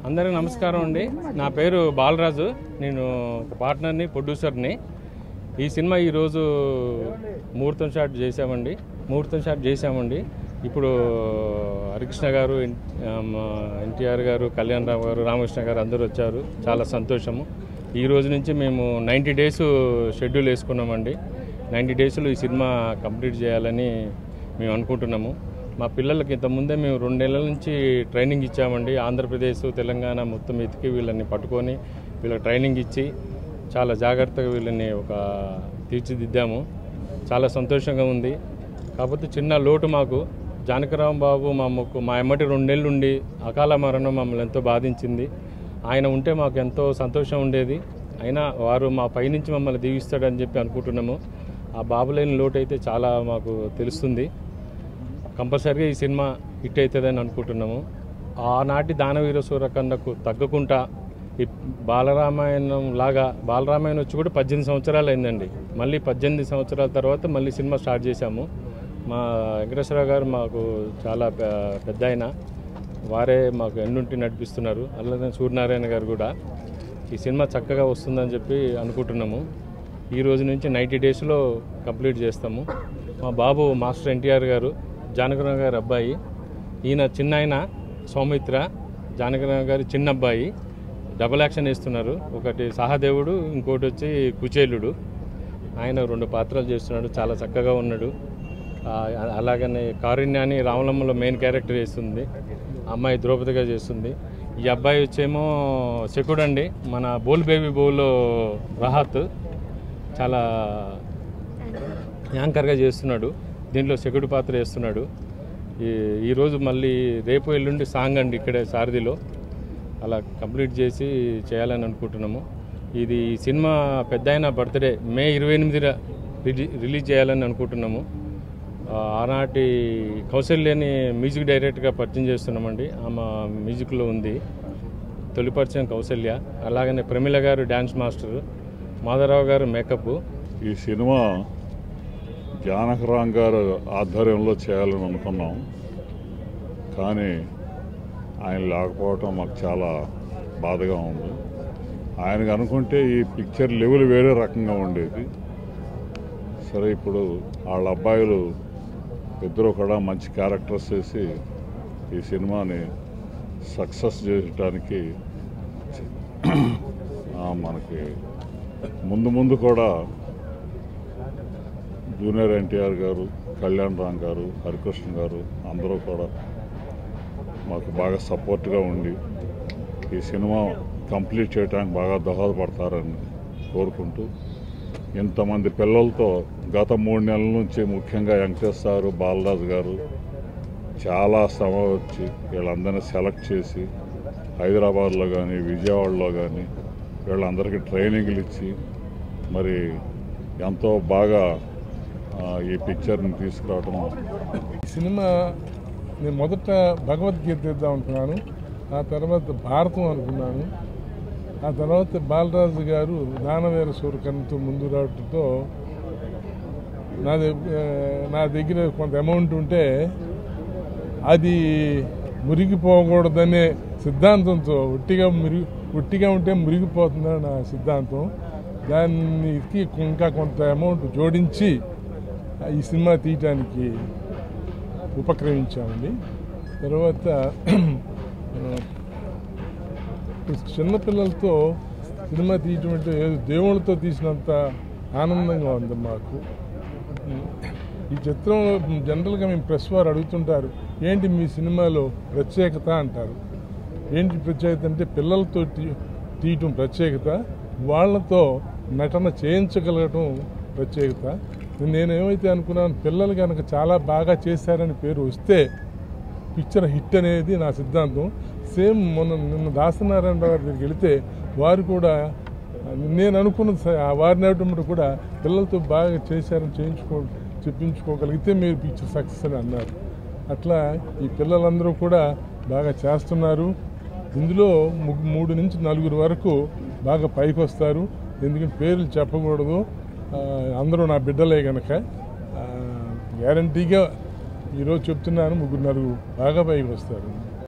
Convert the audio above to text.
అందరికీ నమస్కారం అండి. నా పేరు బాలరాజు. నేను పార్ట్నర్ని, ప్రొడ్యూసర్ని. ఈ సినిమా ఈరోజు ముహూర్తం షాట్ చేసామండి. ఇప్పుడు హరికృష్ణ గారు, ఎన్టీఆర్ గారు, కళ్యాణ్ రావు గారు, రామకృష్ణ గారు అందరూ వచ్చారు. చాలా సంతోషము. ఈ రోజు నుంచి మేము 90 డేస్ షెడ్యూల్ వేసుకున్నామండి. 90 డేస్లో ఈ సినిమా కంప్లీట్ చేయాలని మేము అనుకుంటున్నాము. మా పిల్లలకి ఇంతకుముందే మేము 2 నెలల నుంచి ట్రైనింగ్ ఇచ్చామండి. ఆంధ్రప్రదేశ్, తెలంగాణ మొత్తం ఎతికి వీళ్ళని పట్టుకొని వీళ్ళకి ట్రైనింగ్ ఇచ్చి చాలా జాగ్రత్తగా వీళ్ళని తీర్చిదిద్దాము. చాలా సంతోషంగా ఉంది. కాకపోతే చిన్న లోటు మాకు. జానకిరాం బాబు మా ఎమ్మటి 2 నెలలు ఉండి అకాల మరణం మమ్మల్ని ఎంతో బాధించింది. ఆయన ఉంటే మాకు ఎంతో సంతోషం ఉండేది. అయినా వారు మా పైనుంచి మమ్మల్ని దీవిస్తాడని చెప్పి అనుకుంటున్నాము. ఆ బాబు లేని లోటు అయితే చాలా మాకు తెలుస్తుంది. కంపల్సరీగా ఈ సినిమా హిట్ అవుతుందని అనుకుంటున్నాము. ఆనాటి దానవీర సూరకర్ణకు తగ్గకుండా ఈ బాలరామాయణం లాగా, బాలరామాయణం వచ్చి కూడా 18 సంవత్సరాలు అయిందండి. మళ్ళీ 18 సంవత్సరాల తర్వాత మళ్ళీ సినిమా స్టార్ట్ చేశాము. మా వెంకటేశ్వరరావు గారు మాకు చాలా పెద్ద ఆయన, వారే మాకు ఎన్నుంటి నడిపిస్తున్నారు. అలాగే సూర్యనారాయణ గారు కూడా. ఈ సినిమా చక్కగా వస్తుందని చెప్పి అనుకుంటున్నాము. ఈ రోజు నుంచి 90 డేస్లో కంప్లీట్ చేస్తాము. మా బాబు మాస్టర్ ఎన్టీఆర్ గారు, జానకిరాం గారి అబ్బాయి. ఈయన చిన్న ఆయన సౌమిత్ర, జానకిరాం గారి చిన్న అబ్బాయి. డబుల్ యాక్షన్ వేస్తున్నారు. ఒకటి సహదేవుడు, ఇంకోటి వచ్చి కుచేలుడు. ఆయన 2 పాత్రలు చేస్తున్నాడు. చాలా చక్కగా ఉన్నాడు. అలాగనే కారుణ్యాన్ని రామలమ్మలో మెయిన్ క్యారెక్టర్ చేస్తుంది. అమ్మాయి ద్రౌపదిగా చేస్తుంది. ఈ అబ్బాయి వచ్చేమో శకుడు అండి. మన బోల్ బేబీ బోలో రహాత్ చాలా యాంకర్గా చేస్తున్నాడు. దీంట్లో శకుడు పాత్ర వేస్తున్నాడు. ఈరోజు మళ్ళీ రేపు ఎల్లుండి సాంగ్ అండి ఇక్కడే సారథిలో. అలా కంప్లీట్ చేసి చేయాలని అనుకుంటున్నాము. ఇది సినిమా పెద్దాయన బర్త్డే మే 28న రిలీజ్ చేయాలని అనుకుంటున్నాము. ఆనాటి కౌశల్యని మ్యూజిక్ డైరెక్టర్గా పరిచయం చేస్తున్నామండి. ఆమె మ్యూజిక్లో ఉంది. తొలి పరిచయం కౌశల్య. అలాగనే ప్రమిళ గారు డ్యాన్స్ మాస్టర్, మాధవరావు గారు మేకప్. ఈ సినిమా జానకిరాం గారు ఆధ్వర్యంలో చేయాలని అనుకున్నాం. కానీ ఆయన లేకపోవటం మాకు చాలా బాధగా ఉంది. ఆయనకు అనుకుంటే ఈ పిక్చర్ లెవెల్ వేరే రకంగా ఉండేది. సరే, ఇప్పుడు వాళ్ళ అబ్బాయిలు ఇద్దరు కూడా మంచి క్యారెక్టర్స్ చేసి ఈ సినిమాని సక్సెస్ చేయడానికి మనకి ముందు కూడా జూనియర్ ఎన్టీఆర్ గారు, కళ్యాణ్ రామ్ గారు, హరికృష్ణ గారు అందరూ కూడా మాకు బాగా సపోర్ట్గా ఉండి ఈ సినిమా కంప్లీట్ చేయడానికి బాగా దోహదపడతారని కోరుకుంటూ, ఇంతమంది పిల్లలతో గత 3 నెలల నుంచి ముఖ్యంగా వెంకటేష్ సారు, బాలరాజు గారు చాలా శ్రమ వచ్చి వీళ్ళందరినీ సెలెక్ట్ చేసి హైదరాబాద్లో కానీ విజయవాడలో కానీ వీళ్ళందరికీ ట్రైనింగ్లు ఇచ్చి మరి ఎంతో బాగా ఈ పిక్చర్ని తీసుకురావడం. ఈ సినిమా నేను మొదట భగవద్గీత ఇద్దాం అనుకున్నాను, ఆ తర్వాత భారతం అనుకున్నాను, ఆ తర్వాత బాలరాజు గారు దానవీర సూరకర్ణతో ముందు రావడంతో నా దగ్గర కొంత అమౌంట్ ఉంటే అది మురిగిపోకూడదనే సిద్ధాంతంతో ఒట్టిగా ఉంటే మురిగిపోతుందని నా సిద్ధాంతం. దానికి ఇంకా కొంత అమౌంట్ జోడించి ఈ సినిమా తీయటానికి ఉపక్రమించామండి. తర్వాత చిన్నపిల్లలతో సినిమా తీయటం అంటే దేవుళ్ళతో తీసినంత ఆనందంగా ఉంది మాకు. ఈ చిత్రం జనరల్గా మేము ప్రెస్ వారు అడుగుతుంటారు, ఏంటి మీ సినిమాలో ప్రత్యేకత అంటారు. ఏంటి ప్రత్యేకత అంటే పిల్లలతో తీయటం ప్రత్యేకత, వాళ్ళతో నటన చేయించగలగటం ప్రత్యేకత. నేనేమైతే అనుకున్నాను, పిల్లలు కనుక చాలా బాగా చేశారని పేరు వస్తే పిక్చర్ హిట్ అనేది నా సిద్ధాంతం. సేమ్ నిన్న దాసనారాయణ గారి దగ్గరికి వెళితే వారు కూడా నేను అనుకున్నది వారిని అవ్వటప్పుడు కూడా పిల్లలతో బాగా చేశారని చెప్పించుకోగలిగితే మీరు పిక్చర్ సక్సెస్ అని అన్నారు. అట్లా ఈ పిల్లలందరూ కూడా బాగా చేస్తున్నారు. ఇందులో 3 నుంచి 4 వరకు బాగా పైకి వస్తారు. ఎందుకంటే పేర్లు చెప్పకూడదు, అందరూ నా బిడ్డలే కనుక గ్యారంటీగా ఈరోజు చెప్తున్నాను, 3-4 బాగా పైకి వస్తారు.